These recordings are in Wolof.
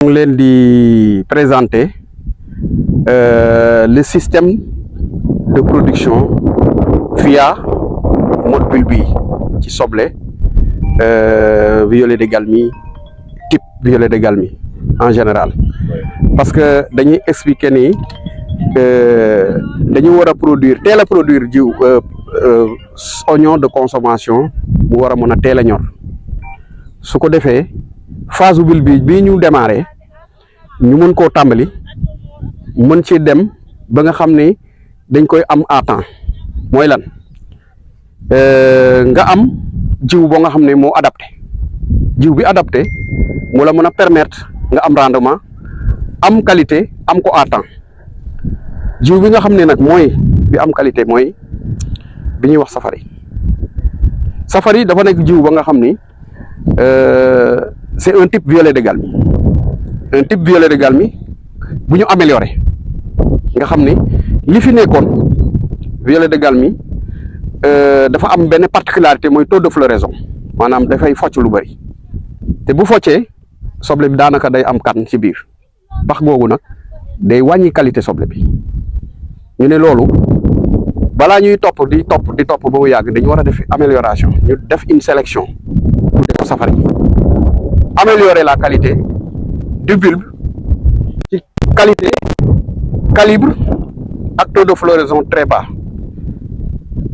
ngi leen di présenter le système de production via mode bulbe ci soble violet de Galmi type violet de Galmi en général parce que dañuy expliquer ni dañu war a produire teel a produire jiw oignon de consommation mu war a mën a teel a ñor su ko defee phase bulbe bii ñu démarré ñu mën koo tàmbali mën ci dem ba nga xam ne dañ koy am à temps mooy lan nga am jiw boo nga xam ne moo adapté jiw bi adapté mu la mën a permettre nga am rendement am qualité am ko à temps jiw bi nga xam ne nag mooy bi am qualité mooy bi ñuy wax safari dafa nekk jiw ba nga xam ni c'est un type violet de Galmi bu ñu amélioré nga xam ni li fi nekkoon violet de Galmi dafa am benn particularité mooy taux de floraison maanaam dafay focc lu bëri te bu foccee soble bi daanaka day am kan ci biir pax googu nag day wàññi qualité soble bi ñu ne loolu balaa ñuy topp di topp ba mu yàgg dañu war a def amélioration ñu def une sélection pour def safari améliorer la qualité du bulbe ci qualité calibre ak taux de floraison très bas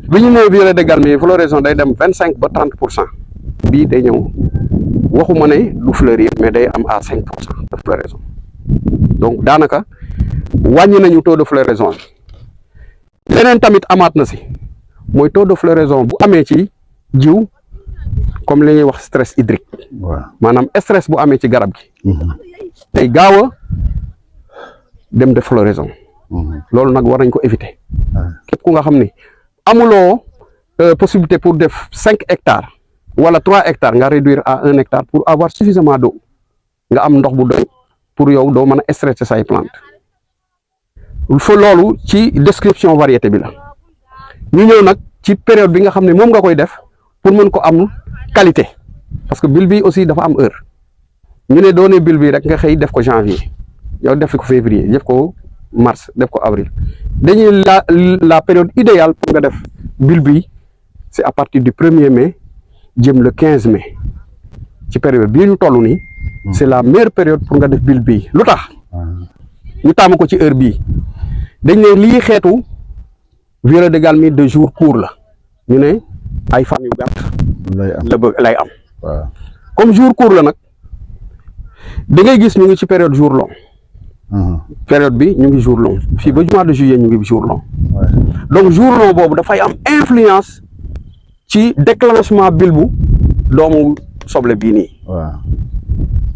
bi ñu nee violet de Galmi floraison day dem 25 ba 30% bii day ñëw waxuma ne du fleurir mais day am à 5% de floraison donc daanaka wàññi nañu taux de floraison bi leneen tamit amaat na si mooy taux de floraison bu amee ci jiw comme li ñuy wax stress hydrique maanaam stress bu amee ci garab gi day gaaw a dem de floraison loolu nag war nañ ko éviter képp ku nga xam ni amuloo possibilité pour def 5 hectares wala 3 hectares nga réduire à 1 hectare pour avoir suffisamment d'eau nga am ndox bu doy pour yow doo mën a stresser say plante fa loolu ci description variété bi la ñu ñëw nag ci période bi nga xam ne moom nga koy def pour mën ko am qualité parce que bulbe bi aussi dafa am heure ñu ne doone bulbe bi rek nga xëy def ko janvier yow def ko février def ko mars def ko avril dañuy la période idéale pour nga def bulbe bi c'est à partir du 1er mai jëm le 15 mai ci période bii ñu toll nii c'est la meilleure période pour nga def bulbe bi lu tax ñu taamu ko ci heure bii dañ ne lii xeetu violet de Galmi de jour court la ñu ne ay fan yu gàtt lay am comme jour court la nag da ngay gis ñu ngi ci période jour long période bi ñu ngi jour long fii ba mois de juillet ñu ngi jour long donc jour long boobu dafay am influence ci déclenchement bulbe doomu soble bii nii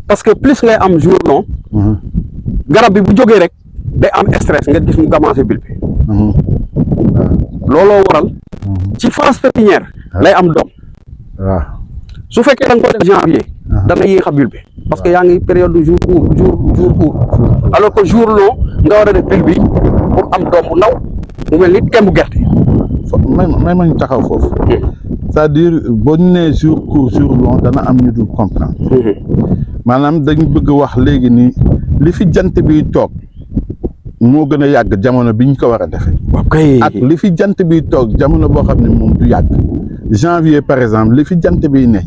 parce que plus ngay am jour long garab bi bu jógee rek day am stress nga gis mu commencé bulbe looloo waral ci phase pépinière lay am doom su fekkee da nga ko def janvier dana yéex a bulbe parce que yaa ngi période de jour court alors que jour long nga war a def bulbe pour am doom bu ndaw mu mel ni kembu gerte may ma ñu taxaw foofu c'est-à-dire boo ñu nee jour court jour long dana am ñu dul comprendre maanaam dañ bëgg wax léegi ni li fi jant bi toog moo gën a yàgg jamono bi ñu ko war a defee ak li fi jant bi toog jamono boo xam ne moom du yàgg janvier par exemple li fi jant bi ne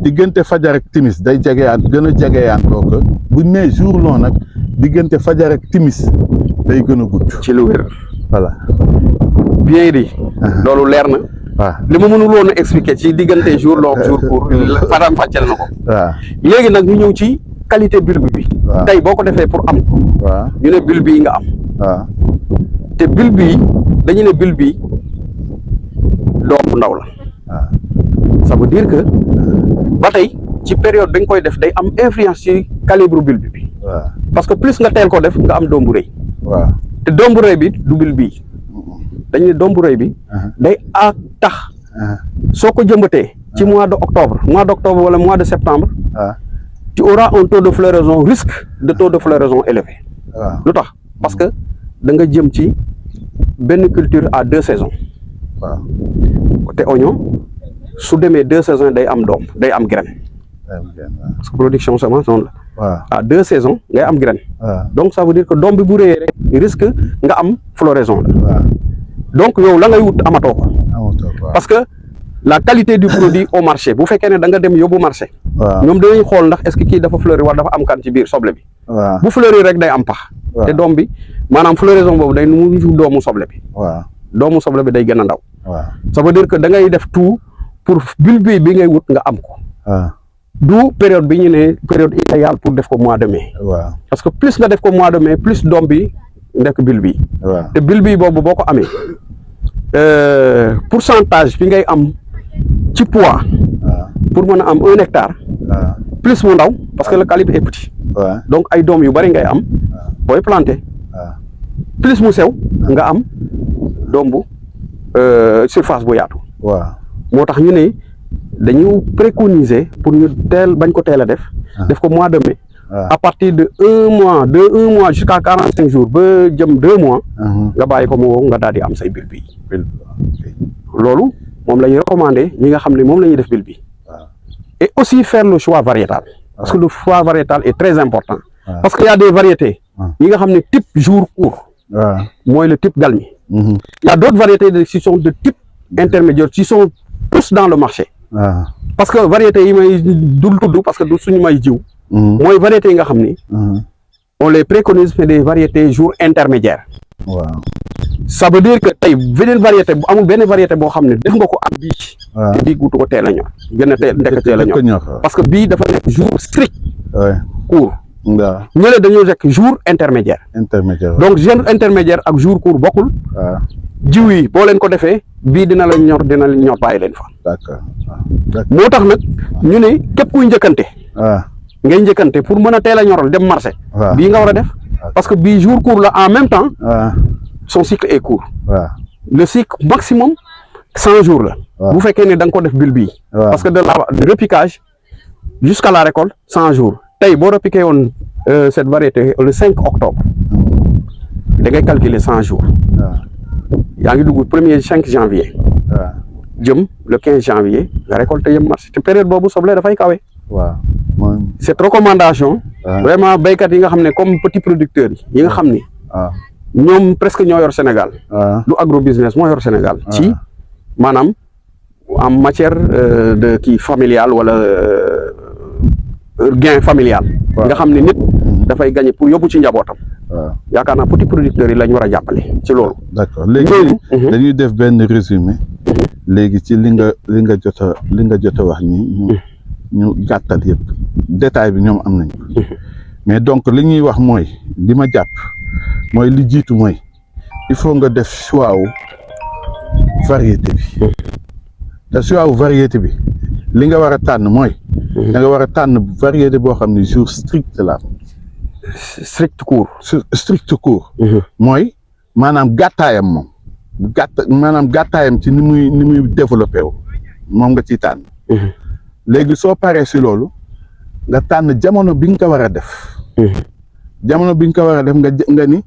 diggante fajar ak timis day jegeyaan gën a jegeyaan kooku bu ñu nee jour long nag diggante fajar ak timis day gën a gudd ci lu wér voilà bien dit loolu leer na waaw li ma mënul woon a expliquer ci diggante jour long jour court faram fàcceel na ko waaw léegi nag ñu ñëw ci qualité bulbe bi tey boo ko defee pour am ko waaw ñu ne bulbe yi nga am waaw te bulbe yi dañu ne bulbe yi doom bu ndaw la ça veut dire que ba tey ci période bi nga koy def day am influence ci calibre bulbe bi parce que plus nga teel ko def nga am doom bu rëy te doom bu rëy bi du bulbe yi dañu ne doom bu rëy bi day a tax soo ko jëmbatee ci mois de octobre wala mois de septembre tu auras un taux de floraison risque de taux de floraison élevé lu tax parce que da nga jëm ci benn culture à 2 saisons te oignon su demee 2 saisons day am doom day am graine parce que production semence noonu la waaw à 2 saisons ngay am graine. waaw donc ça veut dire que doom bi bu réyee rek risque nga am floraison la. waaw donc yow la ngay wut amatoo ko. amatoo ko parce que la qualité du produit au marché bu fekkee ne da nga dem yóbbu marché. waaw ñoom dinañ xool ndax est-ce que kii dafa fleurir wala dafa am kan ci biir soble bi. waaw bu fleurir rek day am pax. waaw te doom bi maanaam floraison boobu day nu mu doomu soble bi. waaw doomu soble bi day gën a ndaw. waaw ça veut dire que da ngay def tout pour bulbe bi ngay wut nga am ko. waaw du période bi ñu ne période idéale pour def ko mois de mai. waaw parce que plus nga def ko mois de mai plus doom bi nekk bulbe bi. waaw te bulbe boobu boo ko amee pourcentage bi ngay am ci poids waaw pour mën a am 1 hectare waaw plus mu ndaw parce que le calibre est petit. waaw donc ay doom yu bari ngay am booy planter waaw plus mu sew nga am doom bu surface bu yaatu. waaw moo tax ñu ne dañu préconiser pour ñu teel bañ ko teel a def. def ko mois de mai. à partir de 1 mois de 1 mois jusqu'à 45 jours ba jëm 2 mois. nga bàyyi ko mu wow nga daal di am say bulbe yi. loolu moom la ñuy recommander ñi nga xam ne moom la ñuy def bulbe bi. et aussi faire le choix variétal. parce que le choix variétal est très important. parce que y a des variétés. yi nga xam ne type jour court. mooy le type galmi. il y a d'autres variétés qui sont de type intermédiaire qui sont tous dans le marché. parce que variétés yi may dul tudd parce que du suñu may jiw. mooy variétés yi nga xam ni. on les préconise mais des variétés jour intermédiaire. waaw ça veut dire que tey beneen variété bu amul benn variété boo xam ne def nga ko ak bii. te bii guutu ko teel a ñor. gën a ndekk teel a ñor parce que bii dafa nekk jour strict. court. waaw ñële dañoo nekk jour intermédiaire. donc jour intermédiaire ak jour court bokkul. jiw yi boo leen ko defee bii dina la ñor bàyyi leen fa. d'accord moo tax nag ñu ne képp kuy njëkkante. ngay njëkkante pour mën a teel a ñoral dem marché. bii nga war a def. parce que bii jour court la en même temps. son cycle est court. le cycle maximum 100 jours la. bu fekkee ne da nga ko def bulbe bii. parce que de repiquage jusqu'à la récolte 100 jours tey boo repiqué woon cette variété le 5 octobre da ngay calculer 100 jours. yaa ngi dugg premier 5 janvier. jëm le 15 janvier nga récolté yëm marché te période boobu soble dafay kawe. cette recommandation. vraiment béykat yi nga xam ne comme petits producteurs yi nga xam ni. ñoom presque ñoo yor Sénégal. lu agro business moo yor Sénégal. ci maanaam en matière de kii familial wala gain familial. nga xam ne nit dafay gagner pour yóbbu ci njabootam. yaakaar naa petits producteurs yi lañ war a jàppale ci loolu. d'accord léegi dañuy def benn résumé. léegi ci li nga jot a wax nii ñu gàttal yëpp détail bi ñoom am nañ ko mais donc li ñuy wax mooy li ma jàpp mooy li jiitu mooy il faut nga def choix wu variété bi te choix wu variété bi li nga war a tànn mooy da nga war a tànn variété boo xam ne jour strict la strict court mooy maanaam gàttaayam moom maanaam gàttaayam ci ni muy développé wu moom nga ciy tànn léegi soo paree si loolu nga tànn jamono bi nga ko war a def jamono bi nga ko war a def nga ni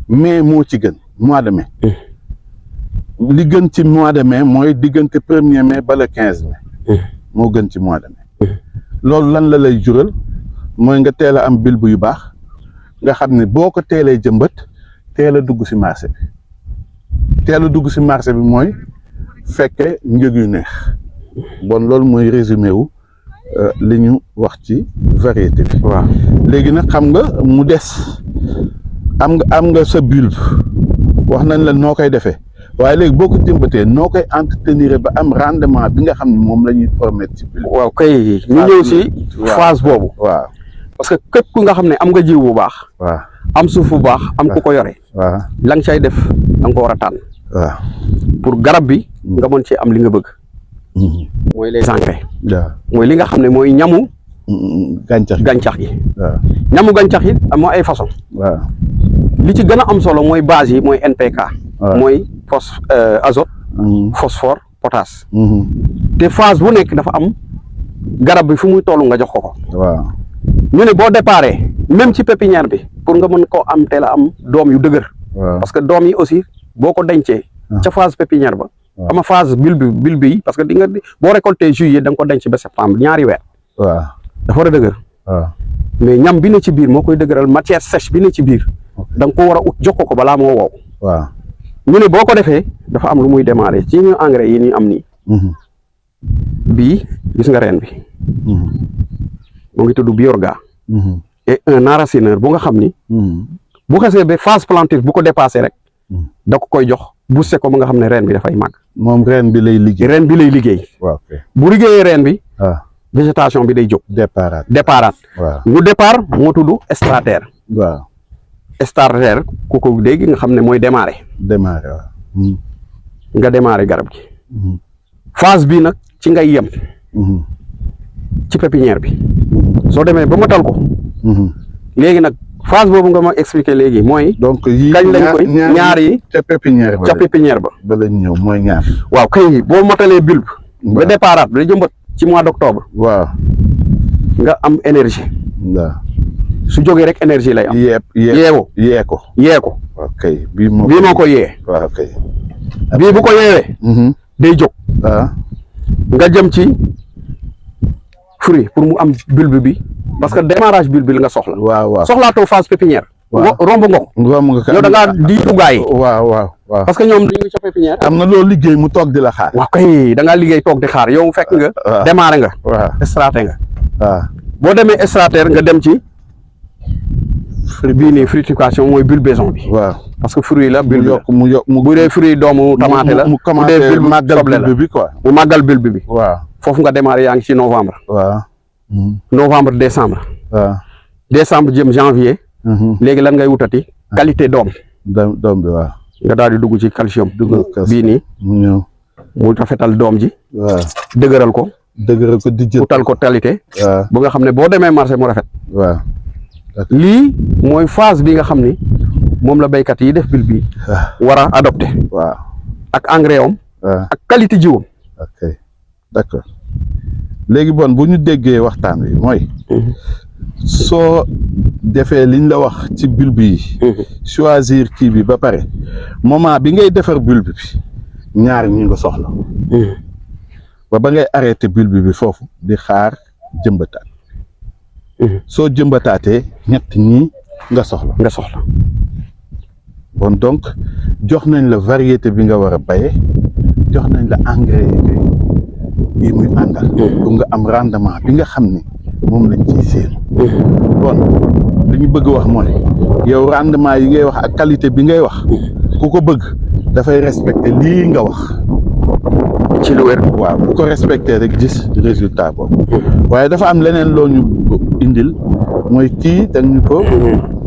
mai moo ci gën mois de mai li gën ci mois de mai mooy diggante 1er mai ba le 15 mai moo gën ci mois de mai loolu lan la lay jural mooy nga teel a am bulbe yu baax nga xam ne boo ko teelee jëmbat teel a dugg si marché bi mooy fekke njëg yu neex bon loolu mooy résumé wu li ñu wax ci variété bi. waaw léegi nag xam nga mu des am nga sa bulbe wax nañ la noo koy defee waaye léegi boo ko jëmbatee noo koy entretenir ba am rendement bi nga xam ne moom la ñuy promettre ci bulbe. waaw kay ñu ñëw si phase boobu. waaw parce que képp ku nga xam ne am nga jiw bu baax. waaw am suuf bu baax am ku ko yore. waaw la nga cay def da nga ko war a tànn. waaw pour garab bi nga mën ci am li nga bëgg. mooy les engrais. waaw mooy li nga xam ne mooy ñamu. gàncax gi. waaw ñamu gàncax yi moo ay façon. waaw li ci gën a am solo mooy base yi mooy NPK. mooy azote. phosphore potasse. te phase bu nekk dafa am garab bi fu muy toll nga jox ko. waaw ñu ne boo déparé même ci pépinière bi pour nga mën koo am teel a am doom yu dëgër. parce que doom yi aussi boo ko dencee. ca phase pépinière ba. ama phase bulbe yi parce que boo récolté juillet da nga ko denc ba septembre ñaari weer. waaw dafa war a dëgër. mais ñam bi ne ci biir moo koy dëgëral matière sèche bi ne ci biir da nga ko war a ut jox ko balaa moo wow. waaw ñu ne boo ko defee dafa am lu muy démarrer ci ñu engrais yi ñu am nii. bii gis nga reen bi. mu ngi tudd Biorga. et un enracineur bu nga xam ni. bu xasee ba phase plantive bu ko dépassé rek. da ko koy jox booster ko ba nga xam ne reen bi dafay màgg. moom reen bi lay liggéey. reen bi lay liggéey. waaw bu liggéeyee reen bi. waaw végétation bi day jóg. départ. waaw ñu départ moo tudd starter. waaw starter ku ko dégg nga xam ne mooy démarrer. waaw. nga démarrer garab gi. phase bi nag ci ngay yem. ci pépinière bi. soo demee ba matal ko. léegi nag phase boobu nga ma expliqué léegi mooy. donc yii kañ lañ koy ñaar yi ca pépinière ba ca pépinière ba. ba lañ ñëw mooy ñaar. waaw kay boo matalee bulbe. ba départ ba jëmbat ci mois d'octobre. waaw nga am énergie. waaw su jógee rek énergie lay am. yee ko. ok bii moo ko yee. waaw ok bii bu ko yeewee. day jóg. nga jëm ci fruit pour mu am bulbe bi parce que démarrage bulbe bi la nga soxla. waaw soxlaatoo phase pépinière. romb nga ko. yow da ngaa diitu gaa yi. waaw parce que ñoom dañuy ca pépinière. am na loolu liggéey mu toog di la xaar. waaw kay da ngaa liggéey toog di xaar yow fekk nga. démarré nga. waaw straté nga. waaw boo demee strater nga dem ci. bii nii fructification mooy bulbaison bi. waaw parce que fruit la. mu yokk bu dee fruit doomu tamaate la. mu commencé màggal bulbe bi quoi. mu màggal bulbe bi. waaw foofu nga démarré yaa ngi ci novembre. waaw. novembre décembre. waaw décembre jëm janvier. léegi lan ngay wutati. qualité doom. doom bi waaw. nga daal di dugg ci calcium. bii nii. mu ñëw mu rafetal doom ji. waaw dëgëral ko. dijjët utal ko qualité. waaw bu nga xam ne boo demee marché mu rafet. waaw lii mooy phase bi nga xam ni moom la béykat yi def bulbe bi war a adopté. waaw ak engrais am. ak qualité jiwam. ok d'accord léegi bon bu ñu déggee waxtaan wi mooy. soo defee liñ la wax ci bulbe yi. choisir kii bi ba pare moment bi ngay defar bulbe bi ñaar ñi nga soxla. ba ngay arrêté bulbe bi foofu di xaar jëmbataat. soo jëmbataatee ñett ñii nga soxla. bon donc jox nañ la variété bi nga war a béyee jox nañ la engrais yi muy àndal. pour nga am rendement bi nga xam ni moom lañ ciy séenu. bon li ñu bëgg wax mooy yow rendement yi ngay wax ak qualité bi ngay wax ku ko bëgg dafay respecter lii nga wax. ci lu wér. waaw bu ko respecté rek gis résultat boobu. waaye dafa am leneen loo ñu indil mooy kii dañ ñu ko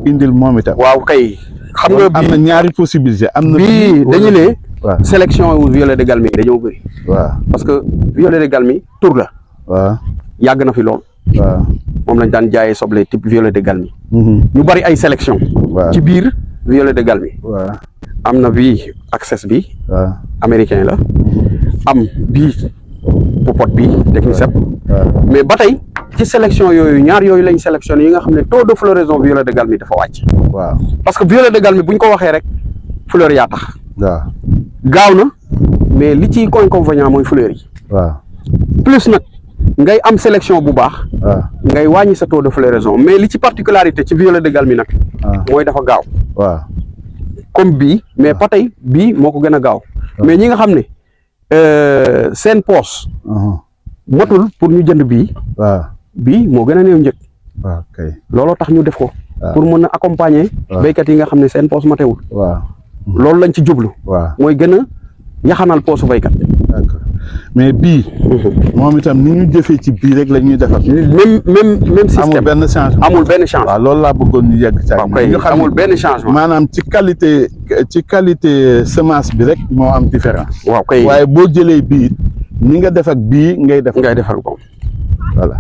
indil moom itam. waaw kay. xam nga am na ñaari possibilité am na. bii dañu ne. waaw sélection wu violet de Galmi dañoo bëri. waaw parce que violet de Galmi tur la. waaw yàgg na fi lool. waaw moom lañ daan jaayee soble type violet de Galmi. ñu bari ay sélection. waaw ci biir violet de Galmi. waaw am na bii access bi. waaw américain la. am bii popote bi technicep. mais ba tey ci sélection yooyu ñaar yooyu lañ sélectionné yi nga xam ne taux de floraison violet de Galmi dafa wàcc. waaw parce que violet de Galmi buñ ko waxee rek fleur yaa tax. waaw gaaw na mais li ci inconvénient mooy fleur yi. waaw plus nag ngay am sélection bu baax. waaw ngay wàññi sa taux de floraison mais li ci particularité ci violet de Galmi nag. mooy dafa gaaw. waaw comme bii mais ba tey bii moo ko gën a gaaw. mais ñi nga xam ne seen poos. motul pour ñu jënd bii. waaw bii moo gën a néew njëg. waaw kay looloo tax ñu def ko. pour mën a accompagner. béykat yi nga xam ne seen poos matewul. waaw loolu lañ ci jublu. waaw mooy gën a yaxanal poosu béykat. d'accord mais bii. moom itam ni ñu jëfee ci bii rek la ñuy defar. même système amul benn changement. amul benn changement. waaw loolu laa bëggoon ñu yegg ca. ñu xam amul benn changement. maanaam ci qualité semence bi rek moo am différence. waaw kay waaye boo jëlee bii ni nga def ak bii ngay def. ngay defar ko. voilà.